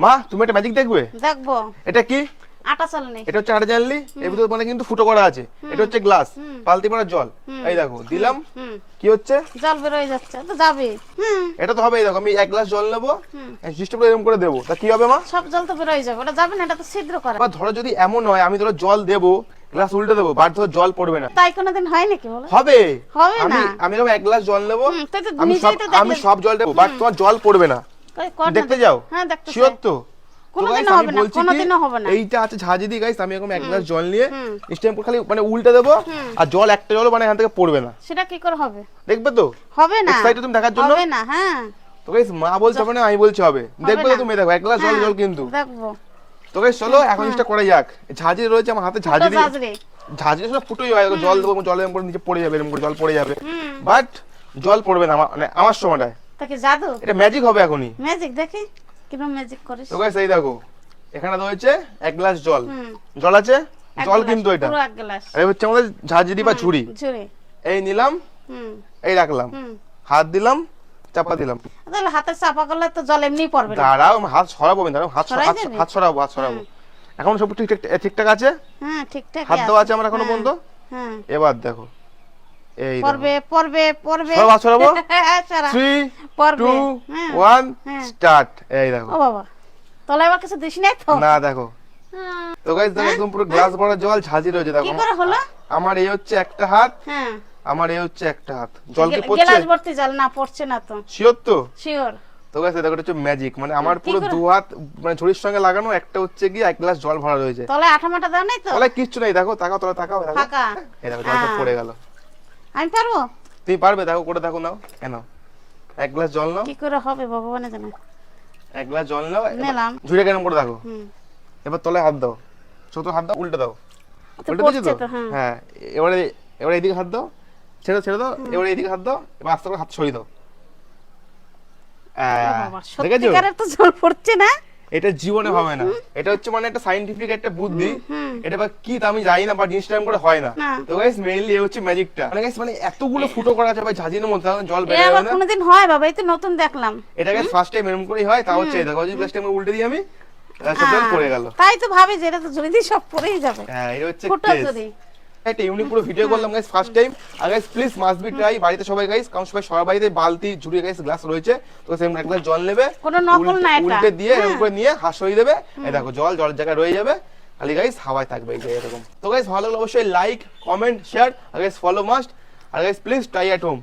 মা তুমি একটা ম্যাজিক দেখবে? দেখবো। এটা কি? আটা চালনি। এটা হচ্ছে আটা চালনি, এর ভিতরে মানে কিন্তু ফুটো করা আছে। এটা হচ্ছে গ্লাস, বালতি ভরা জল। এই দেখো দিলাম, কি হচ্ছে? জল বের হয়ে যাচ্ছে, তো যাবে। এটা তো হবে। এই দেখো আমি এক গ্লাস জল নেবো, সিস্টেম করে এরকম করে দেবো, তা কি হবে মা? সব জল তো বের হয়ে যাবে, ওটা যাবে না, এটা তো ছিদ্র করা। বা ধরো যদি এমন হয় আমি ধরো জল দেবো, গ্লাস উল্টে দেবো, বাট ধরো জল পড়বে না, তাই কোনোদিন হয় নাকি বলো? হবে। হবে আমি না। আমি যখন এক গ্লাস জল নেবো, তাই তো আমি নিজেই তো দেখলে। আমি সব জল দেবো, বাট তোমার জল পড়বে না। কর না, দেখতে যাও? হ্যাঁ দেখতে চাই। শিওর তো? কোনোদিনও হবে না, কোনোদিনও হবে না। এইটা আছে ঝাঁঝি দিয়ে গাইস, আমি এরকম এক গ্লাস জল নিয়ে স্টেম করে খালি মানে উল্টে দেবো, আর জল একটা জল মানে এখান থেকে পড়বে না। সেটা কি করে হবে? দেখবে তো? হবে না। এক্সাইটেড তুমি দেখার জন্য? হবে না, হ্যাঁ। তো গাইস মা বলছে হবে না, আমি বলছি হবে। দেখবে তো তুমি? দেখো এক গ্লাস জল জল কিন্তু। দেখবো। তো গাইস চলো এখন জিনিসটা করা যাক। ঝাঁঝি রয়েছে আমার হাতে, ঝাঁঝি দিয়ে ঝাঁঝি সব ফুটোই হয়, জল দেবো, জলের উপর নিচে পড়ে যাবে, এরকম করে জল পড়ে যাবে, বাট জল পড়বে না মানে আমার সময়টায়। তাকে জাদু, এটা ম্যাজিক হবে এখনই। ম্যাজিক দেখি কিরকম ম্যাজিক করিস। তো গাইস এই দেখো এখানে রয়েছে এক গ্লাস জল, জল আছে, জল কিন্তু এটা পুরো এক গ্লাস। এই হচ্ছে আমাদের ঝাঁঝরি বা ঝুড়ি। ঝুড়ি এই নিলাম, এই রাখলাম, হাত দিলাম, চাপা দিলাম। তাহলে হাতে চাপা করলে তো জল এমনি পড়বে না। দাঁড়াও হাত সরাবো, আমি দাঁড়াও, হাত সরাবো, হাত সরাবো। এখন সব ঠিকঠাক আছে। হ্যাঁ ঠিকঠাক হাত দেওয়া আছে আমার এখনো পর্যন্ত। হ্যাঁ এবার দেখো এই পড়বে পড়বে পড়বে। সব হাত সরাবো। হ্যাঁ সারা 3 পড়বে। 2 1 স্টার্ট। এই দেখো। ও বাবা, তাহলে এবার কিছু দিস নাই তো? না দেখো। তো গাইস দেখো একদম পুরো গ্লাস ভরা জল ঝাঁঝি রয়েছে। দেখো কি করে হলো? আমার এই হচ্ছে একটা হাত, হ্যাঁ আমার এই হচ্ছে একটা হাত। জল কি পড়ছে? গ্লাস ভর্তি জল না, পড়ছে না তো। শিওর তো? শিওর। তো গাইস দেখো এটা হচ্ছে ম্যাজিক, মানে আমার পুরো দু হাত মানে ঝুড়ির সঙ্গে লাগানো, একটা হচ্ছে কি এক গ্লাস জল ভরা রয়েছে। তাহলে আঠা মাটা দাও নাই তো? তাহলে কিচ্ছু নাই। দেখো তাকাও, তোরা তাকাও, দেখো ফাঁকা। এই দেখো জল সব পড়ে গেল। আমি পারবো? তুমি পারবে? দেখো করে দেখো, নাও কেন, এক গ্লাস জল নাও। কি করে হবে ভগবানে জানে। এক গ্লাস জল নাও, নিলাম। ঝুড়ি কেন করে দেখো। এবার তলায় হাত দাও, ছোট হাত দাও, উল্টে দাও। উল্টে দিয়েছো তো? হ্যাঁ এবারে এবারে এইদিকে হাত দাও, ছেড়ে দাও। এবারে এইদিকে হাত দাও, এবার আস্তে করে হাত সরিয়ে দাও। দেখেছো? সত্যিকারের তো জল পড়ছে না। এটা জীবনে হবে না। এটা হচ্ছে মানে একটা সায়েন্টিফিক একটা বুদ্ধি। এটা বা কি তা আমি জানি না, বাট জিনিসটা এরকম করে হয় না। তো গাইস মেইনলি এই হচ্ছে ম্যাজিকটা। মানে গাইস মানে এতগুলো ফুটো করা আছে ভাই ঝাঁঝির মধ্যে, জল বের হয় না। কোনদিন হয় বাবা? এই তো নতুন দেখলাম। এটা গাইস ফার্স্ট টাইম এরকম করেই হয়। তা হচ্ছে এই দেখো, যদি ফার্স্ট টাইম উল্টে দিই আমি, সব জল পড়ে গেল। তাই তো ভাবি যে এটা তো ঝুড়ি দিয়ে সব পড়েই যাবে। হ্যাঁ এটা হচ্ছে ফুটো টেস্ট। ঝুড়ি। একটা ইউনিক পুরো ভিডিও করলাম গাইস ফার্স্ট টাইম। আর guys please must be try বাড়িতে সবাই গাইস, কারণ সবার বাড়িতে বালতি ঝুড়ি গাইস গ্লাস রয়েছে। তো সেম এক গ্লাস জল নেবে, কোনো নকল না এটা। উল্টে দিয়ে এরকম করে নিয়ে হাত সরিয়ে দেবে। এই দেখো জল জলের জায়গায় রয়ে যাবে, খালি গাইস হাওয়ায় থাকবে এই যে এরকম। তো গাইস ভালো লাগলে অবশ্যই লাইক কমেন্ট শেয়ার, আর গাইস ফলো মাস্ট, আর guys please try at home.